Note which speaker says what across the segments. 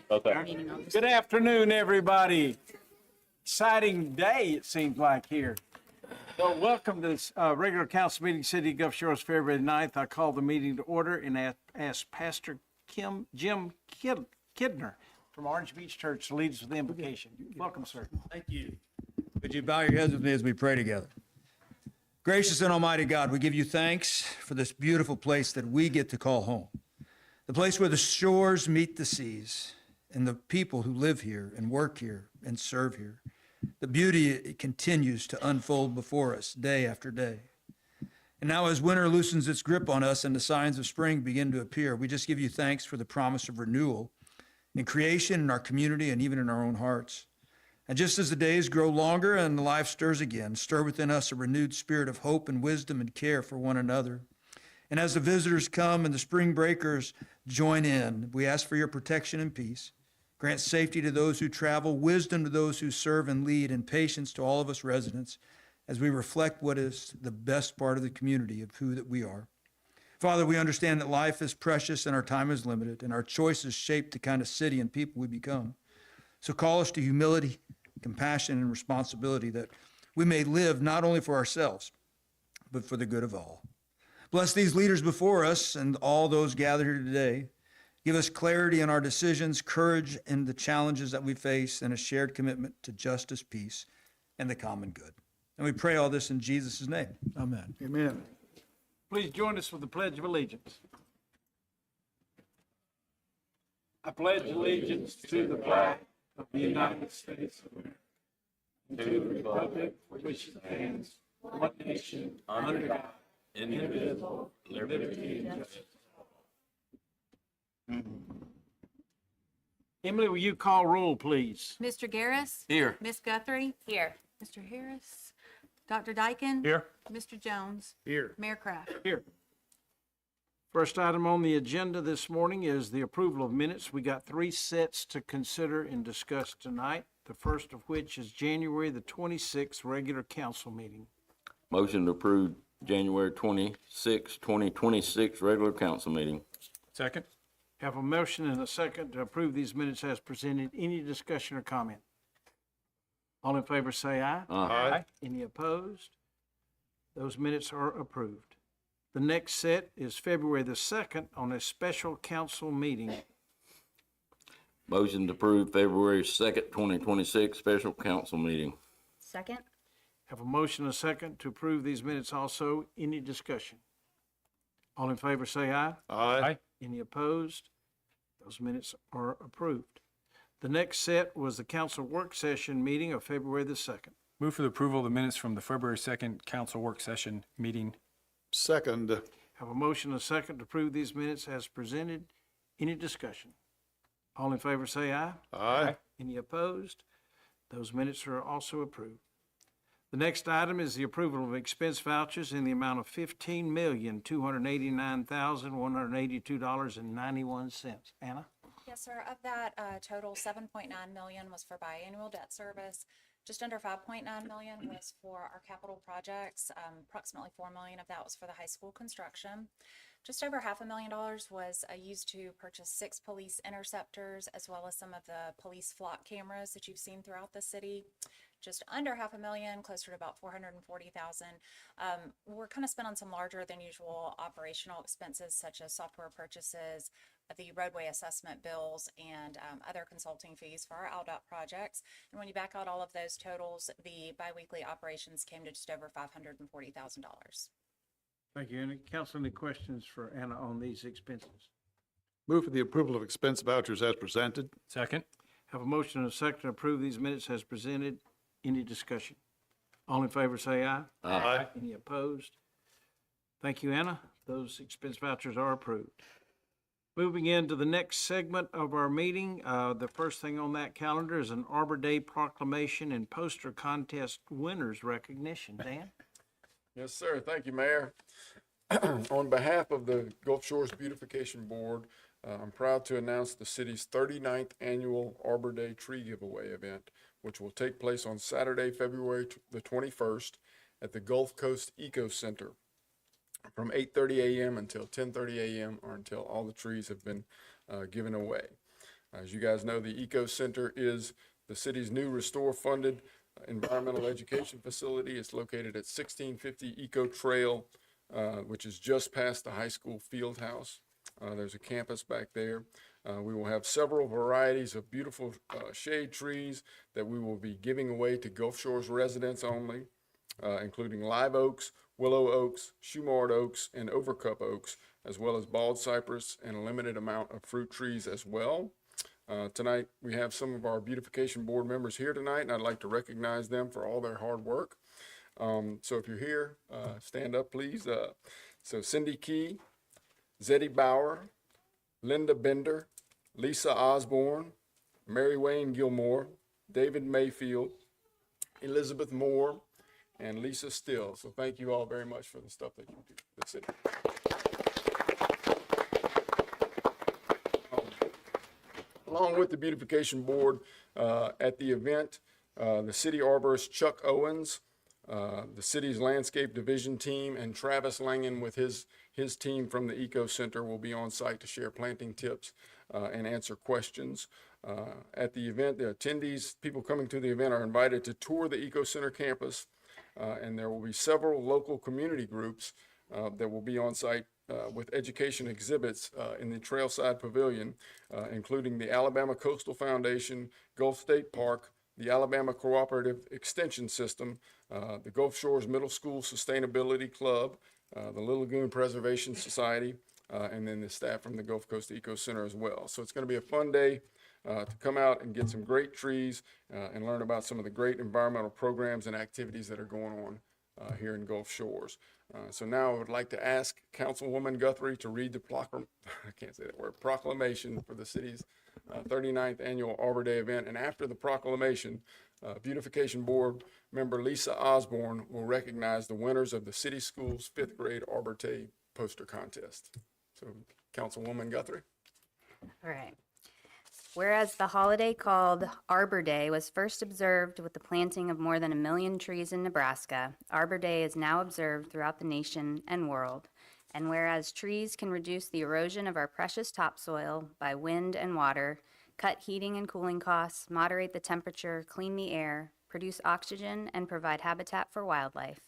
Speaker 1: Okay.
Speaker 2: Good afternoon, everybody. Exciting day, it seems like, here. So welcome to this regular council meeting, City of Gulf Shores, February 9th. I call the meeting to order and ask Pastor Jim Kidner from Orange Beach Church to lead us with the invocation. Welcome, sir.
Speaker 3: Thank you. Would you bow your heads with me as we pray together? Gracious and almighty God, we give you thanks for this beautiful place that we get to call home. The place where the shores meet the seas and the people who live here and work here and serve here. The beauty it continues to unfold before us day after day. And now as winter loosens its grip on us and the signs of spring begin to appear, we just give you thanks for the promise of renewal in creation, in our community, and even in our own hearts. And just as the days grow longer and the life stirs again, stir within us a renewed spirit of hope and wisdom and care for one another. And as the visitors come and the spring breakers join in, we ask for your protection and peace. Grant safety to those who travel, wisdom to those who serve and lead, and patience to all of us residents as we reflect what is the best part of the community of who that we are. Father, we understand that life is precious and our time is limited, and our choices shape the kind of city and people we become. So call us to humility, compassion, and responsibility that we may live not only for ourselves, but for the good of all. Bless these leaders before us and all those gathered here today. Give us clarity in our decisions, courage in the challenges that we face, and a shared commitment to justice, peace, and the common good. And we pray all this in Jesus' name. Amen.
Speaker 2: Amen. Please join us with the Pledge of Allegiance. I pledge allegiance to the flag of the United States of America, and to the republic for which it stands, one nation, under God, indivisible, liberty and justice. Emily, will you call roll, please?
Speaker 4: Mr. Garris?
Speaker 2: Here.
Speaker 4: Miss Guthrie? Here. Mr. Harris? Dr. Dyken?
Speaker 2: Here.
Speaker 4: Mr. Jones?
Speaker 2: Here.
Speaker 4: Mayor Kraft?
Speaker 2: Here. First item on the agenda this morning is the approval of minutes. We got 3 sets to consider and discuss tonight, the first of which is January the 26th regular council meeting.
Speaker 1: Motion to approve January 26, 2026 regular council meeting.
Speaker 5: Second.
Speaker 2: Have a motion and a second to approve these minutes as presented. Any discussion or comment? All in favor say aye.
Speaker 5: Aye.
Speaker 2: Any opposed? Those minutes are approved. The next set is February the 2nd on a special council meeting.
Speaker 1: Motion to approve February 2nd, 2026 special council meeting.
Speaker 4: Second.
Speaker 2: Have a motion and a second to approve these minutes also. Any discussion? All in favor say aye.
Speaker 5: Aye.
Speaker 2: Any opposed? Those minutes are approved. The next set was the council work session meeting of February the 2nd.
Speaker 5: Move for the approval of the minutes from the February 2nd council work session meeting.
Speaker 6: Second.
Speaker 2: Have a motion and a second to approve these minutes as presented. Any discussion? All in favor say aye.
Speaker 6: Aye.
Speaker 2: Any opposed? Those minutes are also approved. The next item is the approval of expense vouchers in the amount of $15,289,182.91. Anna?
Speaker 7: Yes, sir. Of that total, 7.9 million was for biannual debt service. Just under 5.9 million was for our capital projects. Approximately 4 million of that was for the high school construction. Just over $500,000 was used to purchase 6 police interceptors, as well as some of the police flock cameras that you've seen throughout the city. Just under $500,000, closer to about 440,000. We're kind of spent on some larger than usual operational expenses, such as software purchases, the roadway assessment bills, and other consulting fees for our ALDOT projects. And when you back out all of those totals, the biweekly operations came to just over $540,000.
Speaker 2: Thank you. Any council, any questions for Anna on these expenses?
Speaker 6: Move for the approval of expense vouchers as presented.
Speaker 5: Second.
Speaker 2: Have a motion and a second to approve these minutes as presented. Any discussion? All in favor say aye.
Speaker 6: Aye.
Speaker 2: Any opposed? Thank you, Anna. Those expense vouchers are approved. Moving into the next segment of our meeting, the first thing on that calendar is an Arbor Day proclamation and poster contest winners recognition. Dan?
Speaker 8: Yes, sir. Thank you, Mayor. On behalf of the Gulf Shores Beautification Board, I'm proud to announce the city's 39th annual Arbor Day tree giveaway event, which will take place on Saturday, February the 21st at the Gulf Coast Eco Center from 8:30 a.m. until 10:30 a.m. or until all the trees have been given away. As you guys know, the Eco Center is the city's new restore-funded environmental education facility. It's located at 1650 Eco Trail, which is just past the high school field house. There's a campus back there. We will have several varieties of beautiful shade trees that we will be giving away to Gulf Shores residents only, including live oaks, willow oaks, Shumard oaks, and overcup oaks, as well as bald cypress and a limited amount of fruit trees as well. Tonight, we have some of our beautification board members here tonight, and I'd like to recognize them for all their hard work. So if you're here, stand up, please. So Cindy Key, Zeddy Bauer, Linda Bender, Lisa Osborne, Mary Wayne Gilmore, David Mayfield, Elizabeth Moore, and Lisa Still. So thank you all very much for the stuff that you do for the city. Along with the beautification board, at the event, the city arborist Chuck Owens, the city's landscape division team, and Travis Langen with his team from the Eco Center will be on site to share planting tips and answer questions. At the event, the attendees, people coming to the event, are invited to tour the Eco Center campus, and there will be several local community groups that will be on site with education exhibits in the Trailside Pavilion, including the Alabama Coastal Foundation, Gulf State Park, the Alabama Cooperative Extension System, the Gulf Shores Middle School Sustainability Club, the Little Lagoon Preservation Society, and then the staff from the Gulf Coast Eco Center as well. So it's going to be a fun day to come out and get some great trees and learn about some of the great environmental programs and activities that are going on here in Gulf Shores. So now I would like to ask Councilwoman Guthrie to read the proclamation for the city's 39th annual Arbor Day event. And after the proclamation, Beautification Board member Lisa Osborne will recognize the winners of the city schools 5th grade Arbor Day poster contest. So Councilwoman Guthrie.
Speaker 9: All right. Whereas the holiday called Arbor Day was first observed with the planting of more than 1 million trees in Nebraska, Arbor Day is now observed throughout the nation and world. And whereas trees can reduce the erosion of our precious topsoil by wind and water, cut heating and cooling costs, moderate the temperature, clean the air, produce oxygen, and provide habitat for wildlife.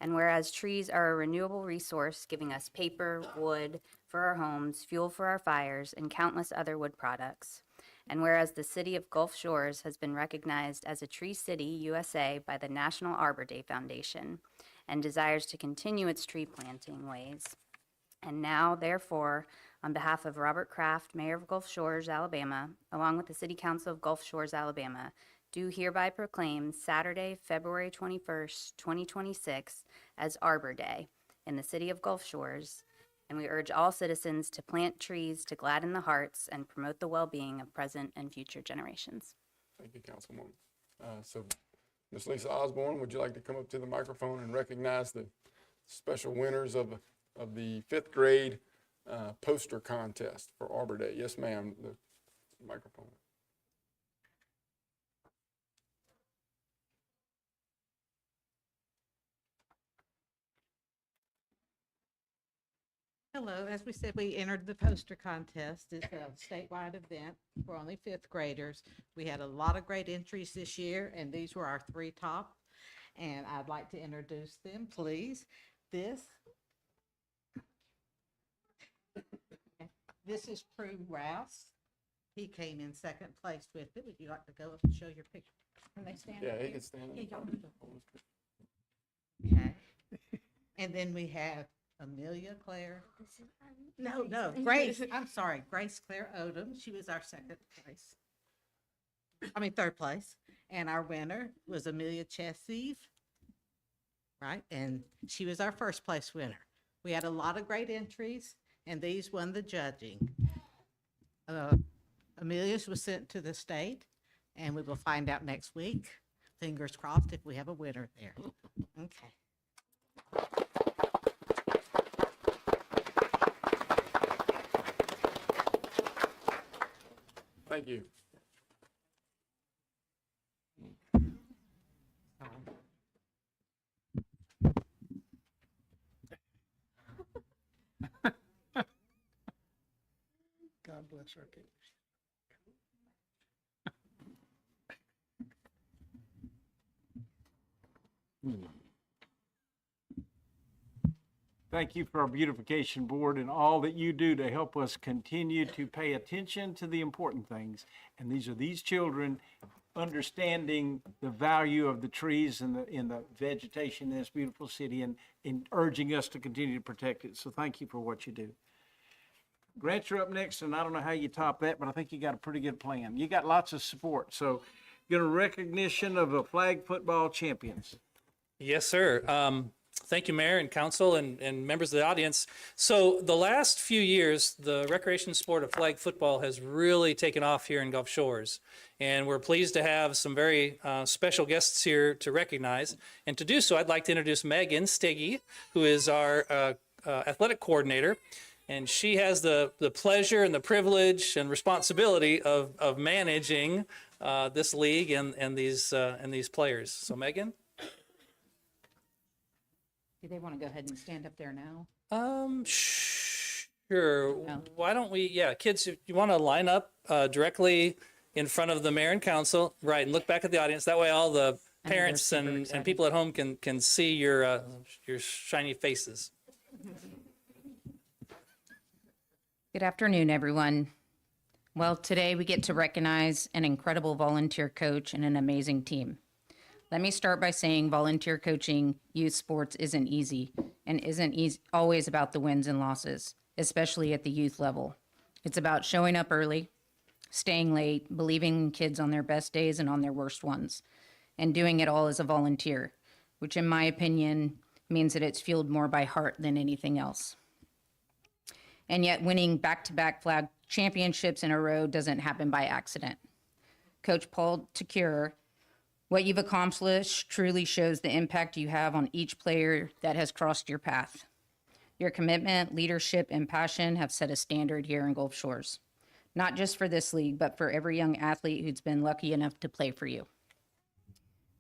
Speaker 9: And whereas trees are a renewable resource, giving us paper, wood for our homes, fuel for our fires, and countless other wood products. And whereas the city of Gulf Shores has been recognized as a Tree City USA by the National Arbor Day Foundation and desires to continue its tree planting ways. And now, therefore, on behalf of Robert Kraft, Mayor of Gulf Shores, Alabama, along with the City Council of Gulf Shores, Alabama, do hereby proclaim Saturday, February 21st, 2026 as Arbor Day in the city of Gulf Shores, and we urge all citizens to plant trees to gladden the hearts and promote the well-being of present and future generations.
Speaker 8: Thank you, Councilwoman. So Ms. Lisa Osborne, would you like to come up to the microphone and recognize the special winners of the 5th grade poster contest for Arbor Day? Yes, ma'am, the microphone.
Speaker 10: Hello, as we said, we entered the poster contest. It's a statewide event for only 5th graders. We had a lot of great entries this year, and these were our 3 top. And I'd like to introduce them, please. This is Prue Rouse. He came in 2nd place with it. Would you like to go up and show your picture? Can they stand
Speaker 8: Yeah,
Speaker 10: up
Speaker 8: he
Speaker 10: here?
Speaker 8: can stand
Speaker 10: Yeah,
Speaker 8: up.
Speaker 10: y'all. Okay. And then we have Amelia Claire. No, Grace. I'm sorry, Grace Claire Odom. She was our 3rd place. And our winner was Amelia Chessive, right? And she was our 1st place winner. We had a lot of great entries, and these won the judging. Amelia's was sent to the state, and we will find out next week. Fingers crossed if we have a winner there. Okay.
Speaker 8: Thank you.
Speaker 2: God bless our kids. Thank you for our beautification board and all that you do to help us continue to pay attention to the important things. And these are these children understanding the value of the trees and the vegetation in this beautiful city and urging us to continue to protect it. So thank you for what you do. Grant, you're up next, and I don't know how you top that, but I think you got a pretty good plan. You got lots of support. So get a recognition of the flag football champions.
Speaker 11: Yes, sir. Thank you, Mayor and Council and members of the audience. So the last few years, the recreation sport of flag football has really taken off here in Gulf Shores. And we're pleased to have some very special guests here to recognize. And to do so, I'd like to introduce Megan Steggy, who is our athletic coordinator. And she has the pleasure and the privilege and responsibility of managing this league and these players. So Megan?
Speaker 10: Do they want to go ahead and stand up there now?
Speaker 11: Sure. Why don't we, kids, if you want to line up directly in front of the mayor and council, right, and look back at the audience. That way all the parents and people at home can see your shiny faces.
Speaker 12: Good afternoon, everyone. Well, today we get to recognize an incredible volunteer coach and an amazing team. Let me start by saying volunteer coaching youth sports isn't easy and isn't always about the wins and losses, especially at the youth level. It's about showing up early, staying late, believing in kids on their best days and on their worst ones, and doing it all as a volunteer, which in my opinion means that it's fueled more by heart than anything else. And yet winning back-to-back flag championships in a row doesn't happen by accident. Coach Paul Tacure, what you've accomplished truly shows the impact you have on each player that has crossed your path. Your commitment, leadership, and passion have set a standard here in Gulf Shores, not just for this league, but for every young athlete who's been lucky enough to play for you.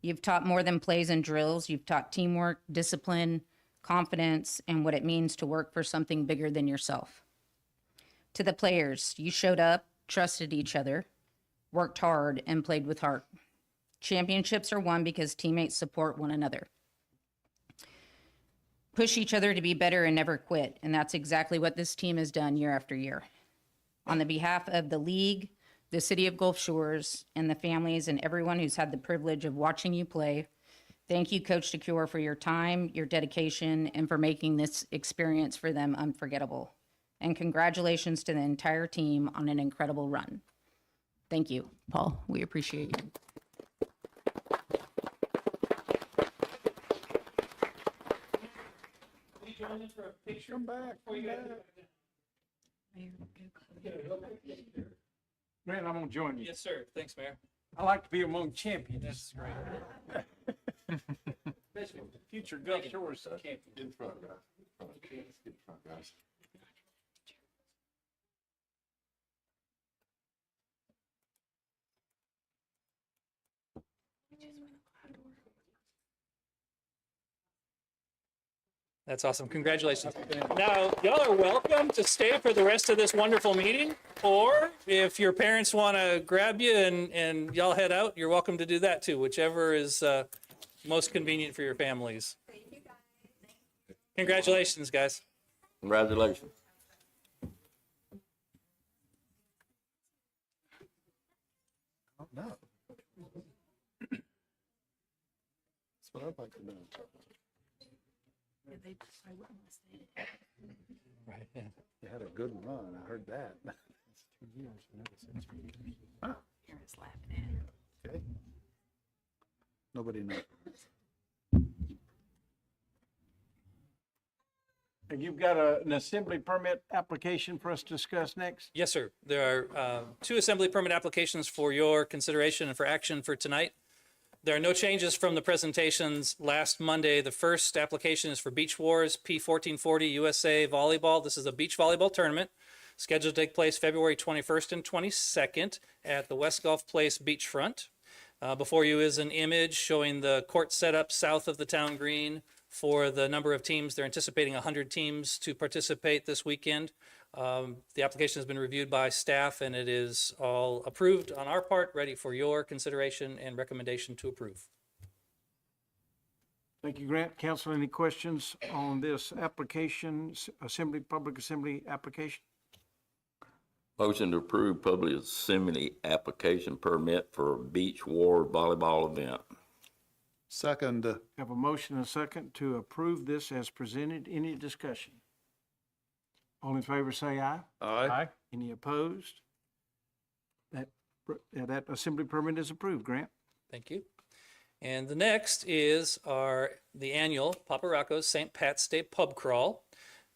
Speaker 12: You've taught more than plays and drills. You've taught teamwork, discipline, confidence, and what it means to work for something bigger than yourself. To the players, you showed up, trusted each other, worked hard, and played with heart. Championships are won because teammates support one another. Push each other to be better and never quit, and that's exactly what this team has done year after year. On the behalf of the league, the city of Gulf Shores, and the families and everyone who's had the privilege of watching you play, thank you, Coach Tacure, for your time, your dedication, and for making this experience for them unforgettable. And congratulations to the entire team on an incredible run. Thank you, Paul. We appreciate you.
Speaker 6: Come back.
Speaker 2: Grant, I'm gonna join you.
Speaker 11: Yes, sir. Thanks, Mayor.
Speaker 2: I like to be among champions.
Speaker 11: That's great.
Speaker 2: Especially future Gulf Shores champions.
Speaker 6: In front, guys. In front, guys.
Speaker 11: That's awesome. Congratulations. Now, y'all are welcome to stay for the rest of this wonderful meeting, or if your parents want to grab you and y'all head out, you're welcome to do that too, whichever is most convenient for your families. Congratulations, guys.
Speaker 1: Congratulations.
Speaker 6: No. That's what I'd like to know.
Speaker 11: Right. Yeah.
Speaker 6: You had a good run, I heard that. Huh. Okay. Nobody knows.
Speaker 2: And you've got an assembly permit application for us to discuss next?
Speaker 11: Yes, sir. There are 2 assembly permit applications for your consideration and for action for tonight. There are no changes from the presentations last Monday. The first application is for Beach Wars P1440 USA Volleyball. This is a beach volleyball tournament scheduled to take place February 21st and 22nd at the West Gulf Place beachfront. Before you is an image showing the court setup south of the town green for the number of teams. They're anticipating 100 teams to participate this weekend. The application has been reviewed by staff and it is all approved on our part, ready for your consideration and recommendation to approve.
Speaker 2: Thank you, Grant. Council, any questions on this application, public assembly application?
Speaker 1: Motion to approve public assembly application permit for beach war volleyball event.
Speaker 6: Second,
Speaker 2: Have a motion and a second to approve this as presented. Any discussion? All in favor say aye.
Speaker 6: aye.
Speaker 2: Any opposed? That assembly permit is approved. Grant?
Speaker 11: Thank you. And the next is the annual Papa Rocco's St. Pat's Day Pub Crawl.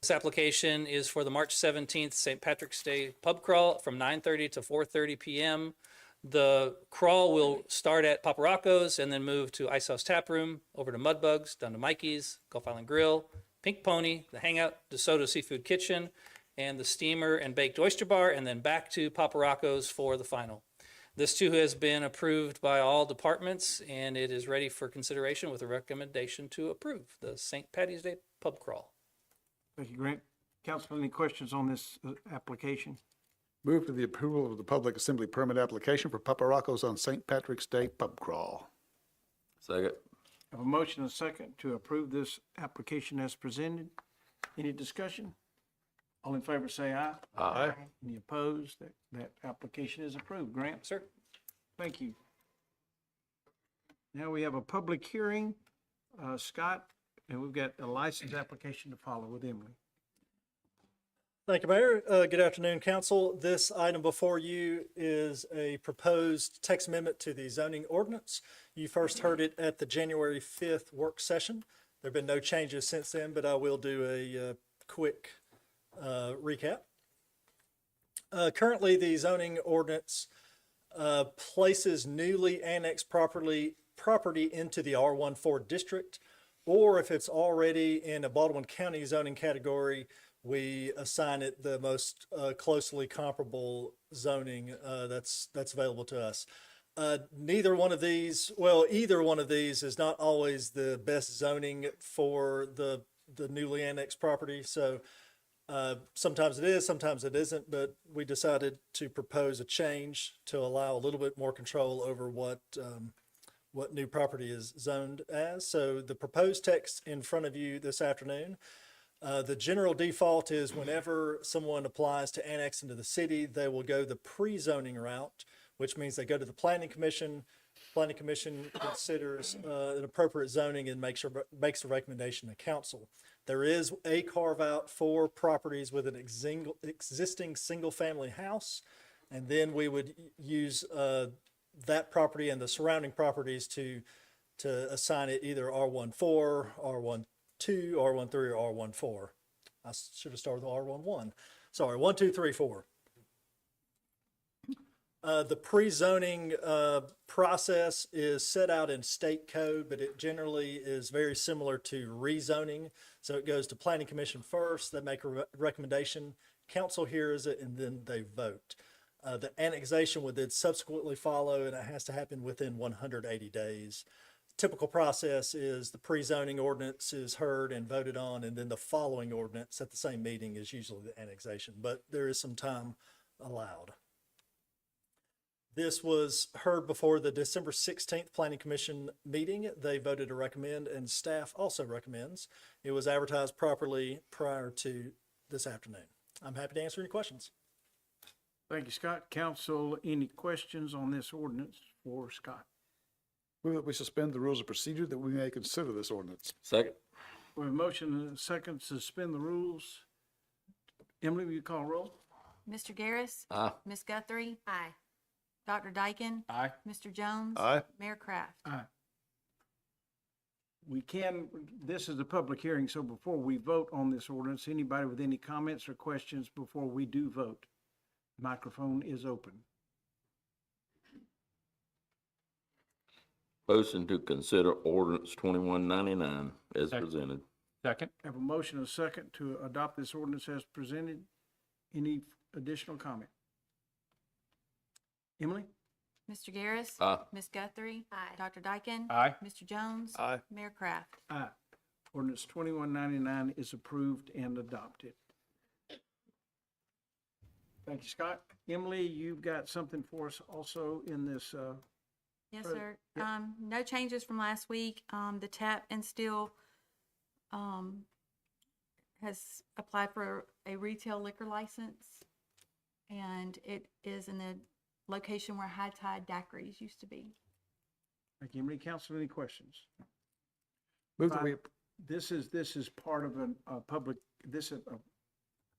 Speaker 11: This application is for the March 17th St. Patrick's Day Pub Crawl from 9:30 to 4:30 p.m. The crawl will start at Papa Rocco's and then move to Ice House Tap Room, over to Mudbugs, down to Mikey's, Gulf Island Grill, Pink Pony, the Hangout, DeSoto Seafood Kitchen, and the Steamer and Baked Oyster Bar, and then back to Papa Rocco's for the final. This too has been approved by all departments, and it is ready for consideration with a recommendation to approve the St. Patty's Day Pub Crawl.
Speaker 2: Thank you, Grant. Council, any questions on this application?
Speaker 6: Move to the approval of the public assembly permit application for Papa Rocco's on St. Patrick's Day Pub Crawl.
Speaker 1: Second.
Speaker 2: Have a motion and a second to approve this application as presented. Any discussion? All in favor say aye.
Speaker 6: Aye.
Speaker 2: Any opposed? That application is approved. Grant?
Speaker 11: Sir?
Speaker 2: Thank you. Now we have a public hearing, Scott, and we've got a license application to follow with Emily.
Speaker 13: Thank you, Mayor. Good afternoon, Council. This item before you is a proposed text amendment to the zoning ordinance. You first heard it at the January 5th work session. There have been no changes since then, but I will do a quick recap. Currently, the zoning ordinance places newly annexed property into the R14 district, or if it's already in a Baldwin County zoning category, we assign it the most closely comparable zoning that's available to us. Either one of these is not always the best zoning for the newly annexed property. So sometimes it is, sometimes it isn't, but we decided to propose a change to allow a little bit more control over what new property is zoned as. So the proposed text in front of you this afternoon, the general default is whenever someone applies to annex into the city, they will go the pre-zoning route, which means they go to the Planning Commission. Planning Commission considers an appropriate zoning and makes a recommendation to council. There is a carve-out for properties with an existing single-family house, and then we would use that property and the surrounding properties to assign it either R14, R12, R13, or R14. I should have started with R11. Sorry, 1, 2, 3, 4. The pre-zoning process is set out in state code, but it generally is very similar to rezoning. So it goes to Planning Commission first, they make a recommendation, council hears it, and then they vote. The annexation would then subsequently follow, and it has to happen within 180 days. Typical process is the pre-zoning ordinance is heard and voted on, and then the following ordinance at the same meeting is usually the annexation, but there is some time allowed. This was heard before the December 16th Planning Commission meeting. They voted to recommend, and staff also recommends. It was advertised properly prior to this afternoon. I'm happy to answer any questions.
Speaker 2: Thank you, Scott. Council, any questions on this ordinance for Scott?
Speaker 6: Move that we suspend the rules of procedure that we may consider this ordinance.
Speaker 1: Second.
Speaker 2: We have a motion and a second to suspend the rules. Emily, will you call roll?
Speaker 4: Mr. Garris.
Speaker 1: Aye.
Speaker 4: Ms. Guthrie.
Speaker 9: Aye.
Speaker 4: Dr. Dyken.
Speaker 5: Aye.
Speaker 4: Mr. Jones.
Speaker 6: Aye.
Speaker 4: Mayor Kraft.
Speaker 2: Aye. This is a public hearing, so before we vote on this ordinance, anybody with any comments or questions before we do vote? Microphone is open.
Speaker 1: Motion to consider ordinance 2199 as
Speaker 5: Second.
Speaker 1: presented.
Speaker 5: Second.
Speaker 2: Have a motion and a second to adopt this ordinance as presented. Any additional comment? Emily?
Speaker 4: Mr. Garris.
Speaker 1: Aye.
Speaker 4: Ms. Guthrie.
Speaker 9: Aye.
Speaker 4: Dr. Dyken.
Speaker 5: Aye.
Speaker 4: Mr. Jones.
Speaker 6: Aye.
Speaker 4: Mayor Kraft.
Speaker 2: Aye. Ordinance 2199 is approved and adopted. Thank you, Scott. Emily, you've got something for us also in this
Speaker 4: Yes,
Speaker 2: Right.
Speaker 4: sir.
Speaker 2: Yep.
Speaker 4: No changes from last week. The Tap and Steel, has applied for a retail liquor license. And it is in the location where High Tide Daiquiris used to be.
Speaker 2: Thank you. Any council, any questions?
Speaker 6: Move that we,
Speaker 2: This is part of a public, this is a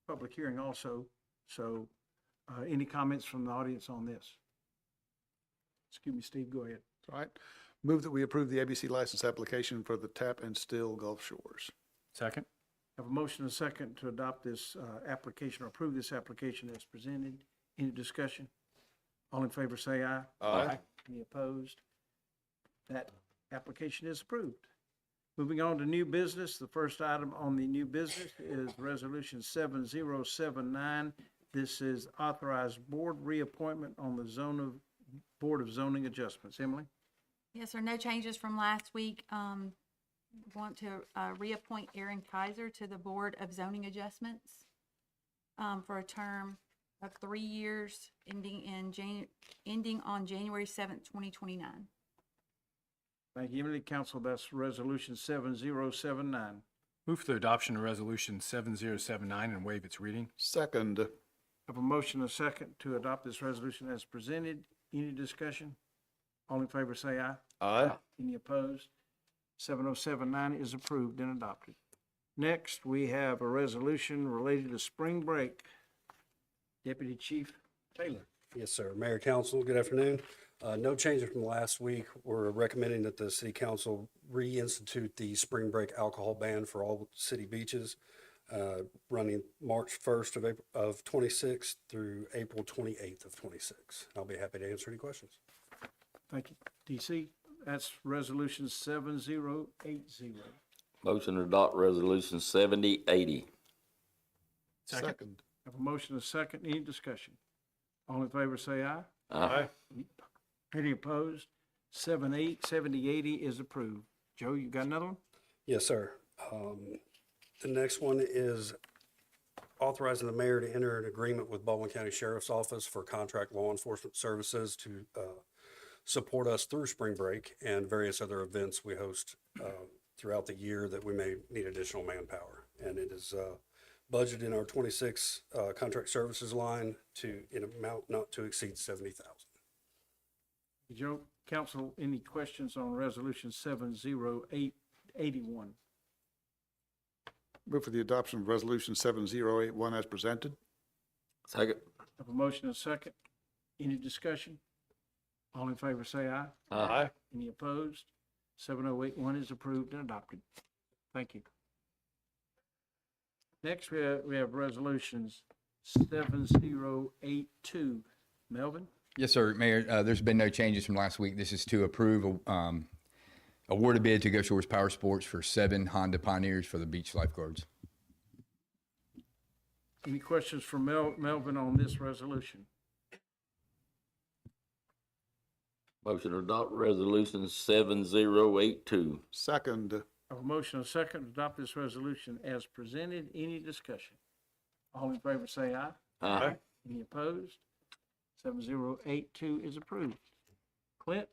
Speaker 2: public hearing also. So, any comments from the audience on this? Excuse me, Steve, go ahead.
Speaker 6: all right. Move that we approve the ABC license application for the Tap and Still Gulf Shores.
Speaker 5: Second.
Speaker 2: Have a motion and a second to adopt this application or approve this application as presented. Any discussion? All in favor say aye.
Speaker 6: Aye.
Speaker 2: Any opposed? That application is approved. Moving on to new business, the first item on the new business is Resolution 7079. This is authorized board reappointment on the Board of Zoning Adjustments. Emily?
Speaker 4: Yes, sir. No changes from last week. Want to reappoint Aaron Kaiser to the Board of Zoning Adjustments for a term of 3 years, ending on January 7th, 2029.
Speaker 2: Thank you, Emily. Council, that's Resolution 7079.
Speaker 5: Move for the adoption of Resolution 7079 and waive its reading.
Speaker 6: Second.
Speaker 2: Have a motion and a second to adopt this resolution as presented. Any discussion? All in favor say aye.
Speaker 6: Aye.
Speaker 2: Any opposed? 7079 is approved and adopted. Next, we have a resolution related to spring break. Deputy Chief Taylor.
Speaker 14: Yes, sir. Mayor, Council, good afternoon. No changes from last week. We're recommending that the City Council reinstitute the spring break alcohol ban for all city beaches, running March 1st of 26 through April 28th of 26. I'll be happy to answer any questions.
Speaker 2: Thank you. DC, that's Resolution 7080.
Speaker 1: Motion to adopt Resolution 7080.
Speaker 6: Second.
Speaker 2: Have a motion and a second. Any discussion? All in favor say aye.
Speaker 1: Aye.
Speaker 2: Any opposed? 7080 is approved. Joe, you got another one?
Speaker 14: Yes, sir. The next one is authorizing the mayor to enter an agreement with Baldwin County Sheriff's Office for contract law enforcement services to support us through spring break and various other events we host throughout the year that we may need additional manpower. And it is budgeted in our 26 contract services line to an amount not to exceed $70,000.
Speaker 2: Joe, council, any questions on Resolution 70881?
Speaker 6: Move for the adoption of Resolution 7081 as presented.
Speaker 1: Second.
Speaker 2: Have a motion and a second. Any discussion? All in favor say aye.
Speaker 1: Aye.
Speaker 2: Any opposed? 7081 is approved and adopted. Thank you. Next, we have Resolutions 7082. Melvin?
Speaker 15: Yes, sir, Mayor. There's been no changes from last week. This is to approve award a bid to Gulf Shores Power Sports for 7 Honda Pioneers for the beach lifeguards.
Speaker 2: Any questions for Melvin on this resolution?
Speaker 1: Motion to adopt Resolution 7082.
Speaker 6: Second.
Speaker 2: I have a motion and a second to adopt this resolution as presented. Any discussion? All in favor say aye.
Speaker 1: Aye.
Speaker 2: Any opposed? 7082 is approved. Clint?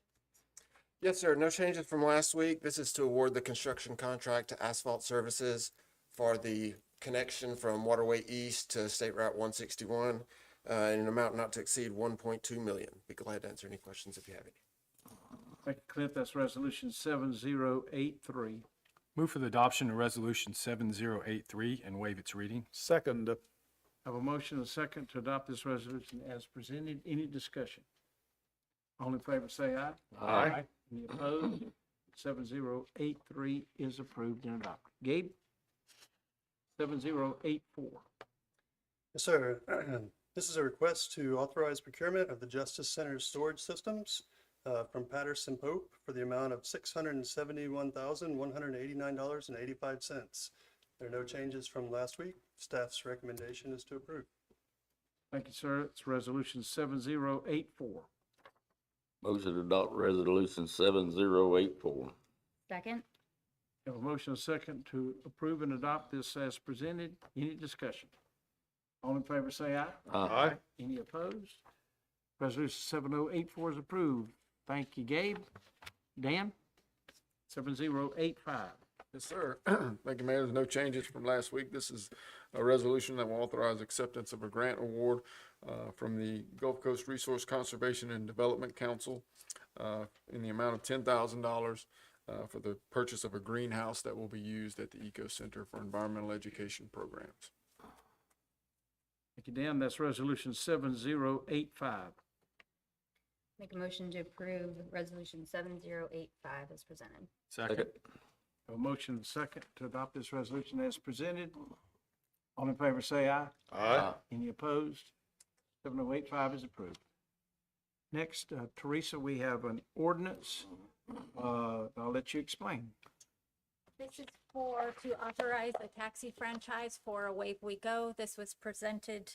Speaker 16: Yes, sir. No changes from last week. This is to award the construction contract to Asphalt Services for the connection from Waterway East to State Route 161 in an amount not to exceed 1.2 million. Be glad to answer any questions if you have any.
Speaker 2: Thank you, Clint. That's Resolution 7083.
Speaker 5: Move for the adoption of Resolution 7083 and waive its reading.
Speaker 6: Second.
Speaker 2: I have a motion and a second to adopt this resolution as presented. Any discussion? All in favor say aye.
Speaker 1: Aye.
Speaker 2: Any opposed? 7083 is approved and adopted. Gabe? 7084.
Speaker 17: Yes, sir. This is a request to authorize procurement of the Justice Center storage systems from Patterson Pope for the amount of $671,189.85. There are no changes from last week. Staff's recommendation is to approve.
Speaker 2: Thank you, sir. It's Resolution 7084.
Speaker 1: Motion to adopt Resolution 7084.
Speaker 9: Second?
Speaker 2: Have a motion and a second to approve and adopt this as presented. Any discussion? All in favor say aye.
Speaker 1: Aye.
Speaker 2: Any opposed? Resolution 7084 is approved. Thank you, Gabe. Dan? 7085.
Speaker 8: Yes, sir. Thank you, Mayor. There's no changes from last week. This is a resolution that will authorize acceptance of a grant award from the Gulf Coast Resource Conservation and Development Council in the amount of $10,000 for the purchase of a greenhouse that will be used at the Eco Center for Environmental Education Programs.
Speaker 2: Thank you, Dan. That's resolution 7085.
Speaker 9: Make a motion to approve Resolution 7085 as presented.
Speaker 5: Second.
Speaker 2: A motion and a second to adopt this resolution as presented. All in favor, say aye.
Speaker 6: Aye.
Speaker 2: Any opposed? 7085 is approved. Next, Teresa, we have an ordinance. I'll let you explain.
Speaker 7: This is to authorize a taxi franchise for Away We Go. This was presented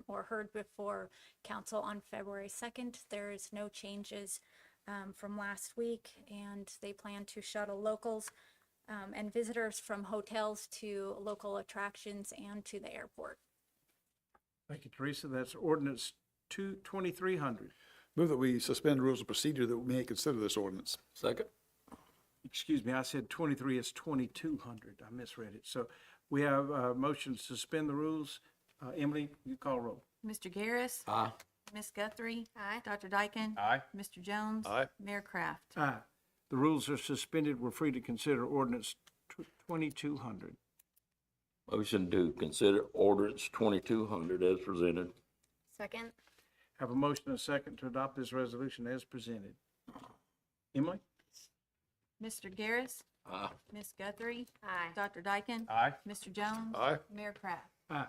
Speaker 7: or heard before council on February 2nd. There is no changes from last week, and they plan to shuttle locals and visitors from hotels to local attractions and to the airport.
Speaker 2: Thank you, Teresa. That's ordinance 2300.
Speaker 6: Move that we suspend rules of procedure that we may consider this ordinance.
Speaker 1: Second.
Speaker 2: Excuse me, I said 23, it's 2200. I misread it. So we have a motion to suspend the rules. Emily, you call roll.
Speaker 4: Mr. Garris.
Speaker 1: Aye.
Speaker 4: Ms. Guthrie.
Speaker 9: Aye.
Speaker 4: Dr. Dyken.
Speaker 5: Aye.
Speaker 4: Mr. Jones.
Speaker 6: Aye.
Speaker 4: Mayor Kraft.
Speaker 2: Aye. The rules are suspended. We're free to consider ordinance 2200.
Speaker 1: Motion to consider ordinance 2200 as presented.
Speaker 9: Second.
Speaker 2: Have a motion and a second to adopt this resolution as presented. Emily?
Speaker 4: Mr. Garris.
Speaker 1: Aye.
Speaker 4: Ms. Guthrie.
Speaker 9: Aye.
Speaker 4: Dr. Dyken.
Speaker 5: Aye.
Speaker 4: Mr. Jones.
Speaker 6: Aye.
Speaker 4: Mayor Kraft.
Speaker 2: Aye.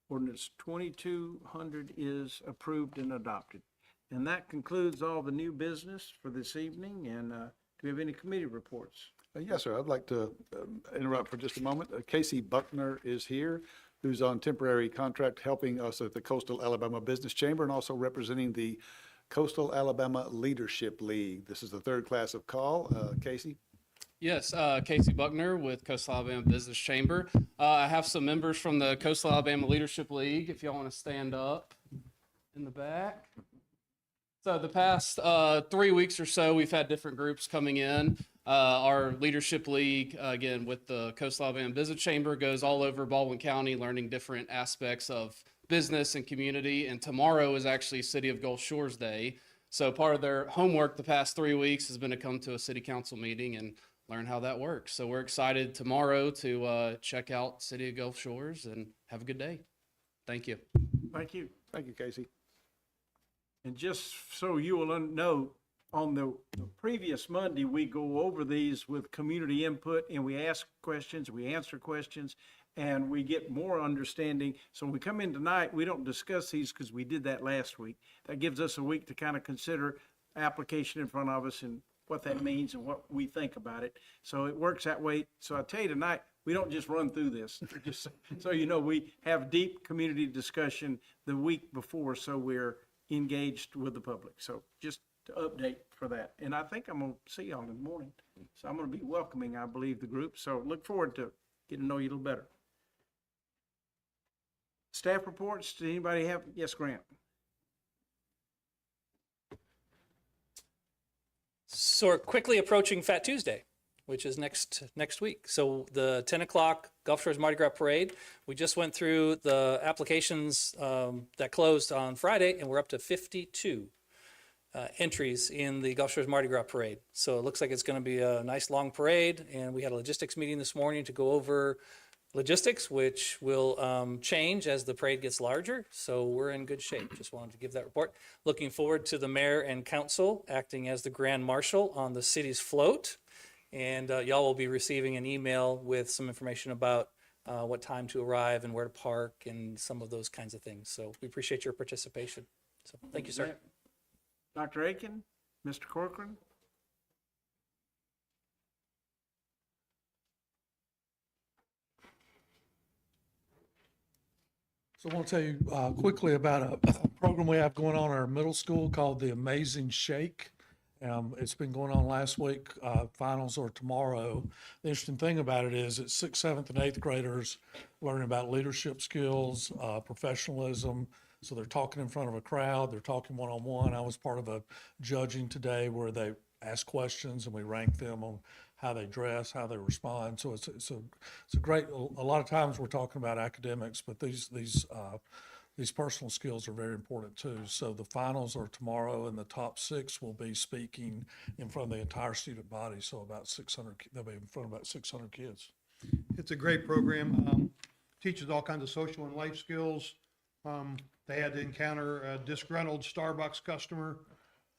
Speaker 2: Ordinance 2200 is approved and adopted. And that concludes all the new business for this evening. And do we have any committee reports?
Speaker 6: Yes, sir. I'd like to interrupt for just a moment. Casey Buckner is here, who's on temporary contract helping us at the Coastal Alabama Business Chamber and also representing the Coastal Alabama Leadership League. This is the third class of call. Casey?
Speaker 18: Yes, Casey Buckner with Coastal Alabama Business Chamber. I have some members from the Coastal Alabama Leadership League, if y'all want to stand up in the back. So the past 3 weeks or so, we've had different groups coming in. Our Leadership League, again, with the Coastal Alabama Business Chamber, goes all over Baldwin County, learning different aspects of business and community. And tomorrow is actually City of Gulf Shores Day. So part of their homework the past 3 weeks has been to come to a city council meeting and learn how that works. So we're excited tomorrow to check out City of Gulf Shores and have a good day. Thank you.
Speaker 2: Thank you.
Speaker 6: Thank you, Casey.
Speaker 2: And just so you will know, on the previous Monday, we go over these with community input and we ask questions, we answer questions, and we get more understanding. So when we come in tonight, we don't discuss these because we did that last week. That gives us a week to kind of consider application in front of us and what that means and what we think about it. So it works that way. So I tell you tonight, we don't just run through this. Just so you know, we have deep community discussion the week before, so we're engaged with the public. So just to update for that. And I think I'm going to see y'all in the morning. So I'm going to be welcoming, I believe, the group. So look forward to getting to know you a little better. Staff reports, does anybody have? Yes, Grant.
Speaker 11: So we're quickly approaching Fat Tuesday, which is next week. So the 10 o'clock Gulf Shores Mardi Gras Parade, we just went through the applications that closed on Friday, and we're up to 52 entries in the Gulf Shores Mardi Gras Parade. So it looks like it's going to be a nice long parade, and we had a logistics meeting this morning to go over logistics, which will change as the parade gets larger. So we're in good shape. Just wanted to give that report. Looking forward to the mayor and council acting as the grand marshal on the city's float. And y'all will be receiving an email with some information about what time to arrive and where to park and some of those kinds of things. So we appreciate your participation. So thank you, sir.
Speaker 2: Dr. Aiken, Mr. Corcoran.
Speaker 19: So I want to tell you quickly about a program we have going on in our middle school called the Amazing Shake. It's been going on last week. Finals are tomorrow. The interesting thing about it is it's 6th, 7th, and 8th graders learning about leadership skills, professionalism. So they're talking in front of a crowd. They're talking one-on-one. I was part of a judging today where they ask questions and we rank them on how they dress, how they respond. So it's a great. A lot of times we're talking about academics, but these personal skills are very important too. So the finals are tomorrow, and the top 6 will be speaking in front of the entire student body. So about 600, they'll be in front of about 600 kids.
Speaker 20: It's a great program. Teaches all kinds of social and life skills. They had to encounter a disgruntled Starbucks customer.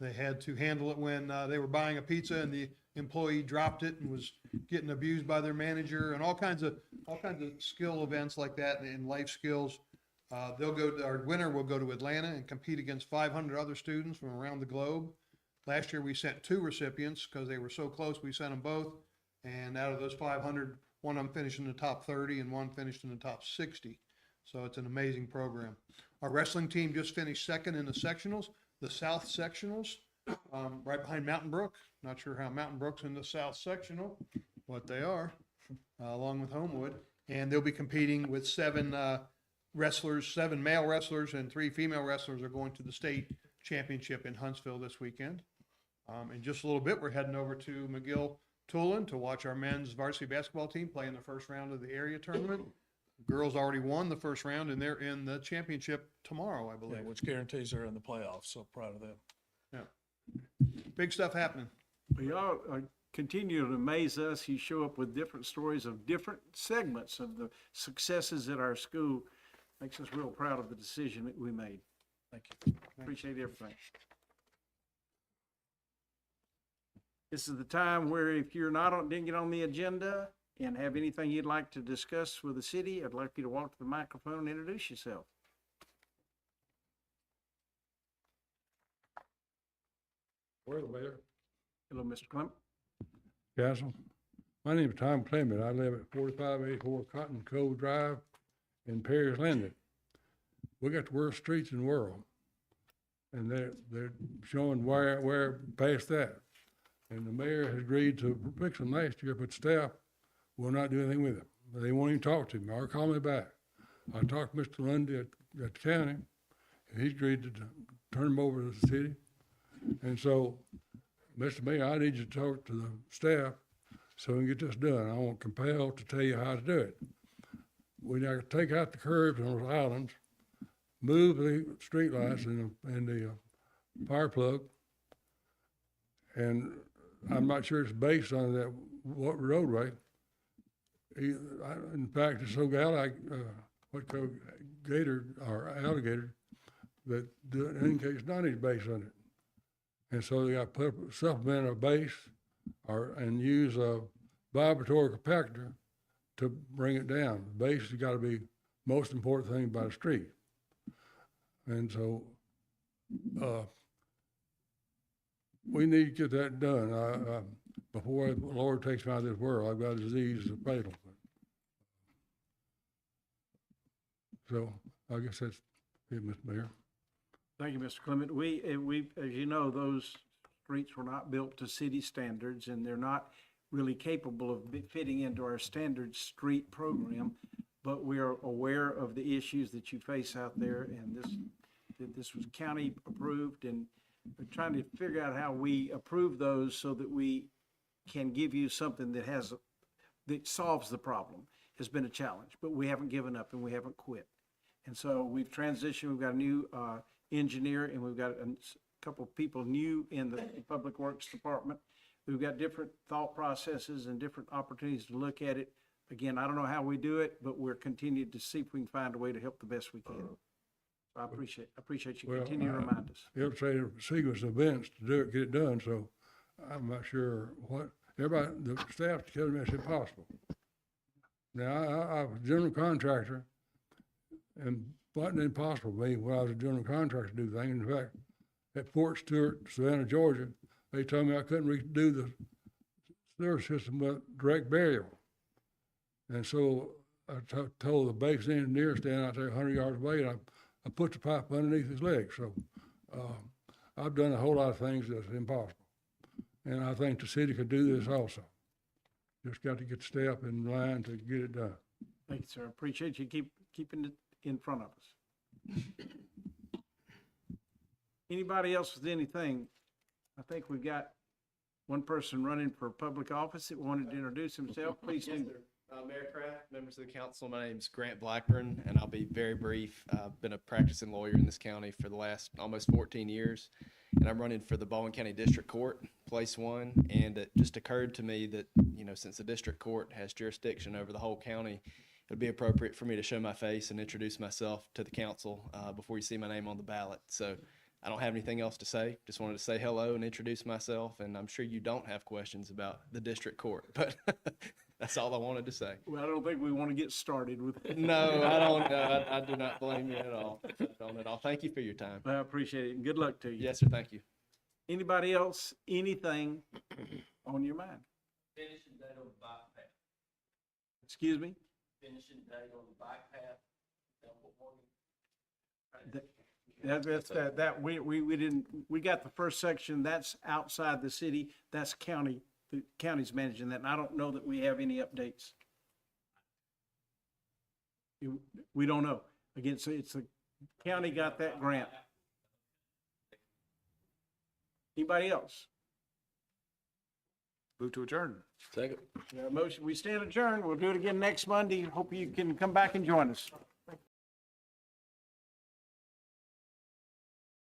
Speaker 20: They had to handle it when they were buying a pizza and the employee dropped it and was getting abused by their manager, and all kinds of skill events like that and life skills. Our winner will go to Atlanta and compete against 500 other students from around the globe. Last year we sent 2 recipients because they were so close. We sent them both, and out of those 500, one of them finished in the top 30 and one finished in the top 60. So it's an amazing program. Our wrestling team just finished second in the sectionals, the South sectionals, right behind Mountain Brook. Not sure how Mountain Brook's in the South sectional, but they are, along with Homewood. And they'll be competing with 7 wrestlers, 7 male wrestlers and 3 female wrestlers are going to the state championship in Huntsville this weekend. In just a little bit, we're heading over to McGill-Tulane to watch our men's varsity basketball team play in the first round of the area tournament. Girls already won the first round, and they're in the championship tomorrow, I believe.
Speaker 19: Yeah, which guarantees they're in the playoffs. So proud of them.
Speaker 20: Yeah. Big stuff happening.
Speaker 2: Well, y'all continue to amaze us. You show up with different stories of different segments of the successes at our school. Makes us real proud of the decision that we made. Thank you. Appreciate everything. This is the time where if you're didn't get on the agenda and have anything you'd like to discuss with the city, I'd like you to walk to the microphone and introduce yourself.
Speaker 21: Well, Mayor.
Speaker 2: Hello, Mr. Clement.
Speaker 21: Council. My name is Tom Clement. I live at 4584 Cotton Cove Drive in Perry's Landing. We got the worst streets in the world. And they're showing where past that. And the mayor has agreed to fix them last year, but staff will not do anything with them. They won't even talk to me or call me back. I talked to Mr. Lundy at the county, and he's agreed to turn them over to the city. And so, Mr. Mayor, I need you to talk to the staff so we can get this done. I won't compel to tell you how to do it. We now take out the curbs on those islands, move the streetlights and the fire plug, and I'm not sure it's based on that roadway. In fact, it's so gator or alligator that the indicates not any base on it. And so they got to supplement a base and use a vibratory compactor to bring it down. The base has got to be most important thing about a street. And so we need to get that done before the Lord takes me out of this world. I've got a disease that's fatal. So I guess that's it, Mr. Mayor.
Speaker 2: Thank you, Mr. Clement. We, as you know, those streets were not built to city standards, and they're not really capable of fitting into our standard street program. But we are aware of the issues that you face out there, and this was county approved, and we're trying to figure out how we approve those so that we can give you something that solves the problem. Has been a challenge, but we haven't given up and we haven't quit. And so we've transitioned. We've got a new engineer, and we've got a couple of people new in the Public Works Department. We've got different thought processes and different opportunities to look at it. Again, I don't know how we do it, but we're continuing to see if we can find a way to help the best we can. So I appreciate you continuing to remind us.
Speaker 21: You have to say a sequence of events to do it, get it done. So I'm not sure what everybody, the staff tells me it's impossible. Now I was a general contractor, and it wasn't impossible for me when I was a general contractor to do things. In fact, at Fort Stewart, Savannah, Georgia, they told me I couldn't redo the sewer system with direct burial. And so I told the base engineer standing out there 100 yards away, and I put the pipe underneath his leg. So I've done a whole lot of things that's impossible. And I think the city could do this also. Just got to get the staff in line to get it done.
Speaker 2: Thank you, sir. Appreciate you keeping it in front of us. Anybody else with anything? I think we've got one person running for public office that wanted to introduce himself. Please do.
Speaker 3: Mayor Kraft, members of the council, my name's Grant Blackburn, and I'll be very brief. I've been a practicing lawyer in this county for the last almost 14 years, and I'm running for the Baldwin County District Court, Place 1, and it just occurred to me that, since the district court has jurisdiction over the whole county, it would be appropriate for me to show my face and introduce myself to the council before you see my name on the ballot. So I don't have anything else to say. Just wanted to say hello and introduce myself, and I'm sure you don't have questions about the district court, but that's all I wanted to say.
Speaker 2: Well, I don't think we want to get started with it.
Speaker 3: No, I don't. I do not blame you at all. Don't at all. Thank you for your time.
Speaker 2: I appreciate it, and good luck to you.
Speaker 3: Yes, sir. Thank you.
Speaker 2: Anybody else, anything on your mind?
Speaker 1: Finishing date on the bike path.
Speaker 2: Excuse me?
Speaker 1: Finishing date on the bike path.
Speaker 2: We didn't, we got the first section, that's outside the city, that's county, the county's managing that, and I don't know that we have any updates. We don't know. Again, so it's the county got that grant. Anybody else?
Speaker 6: Move to adjourn.
Speaker 1: Second.
Speaker 2: Motion, we stand adjourned. We'll do it again next Monday. Hope you can come back and join us.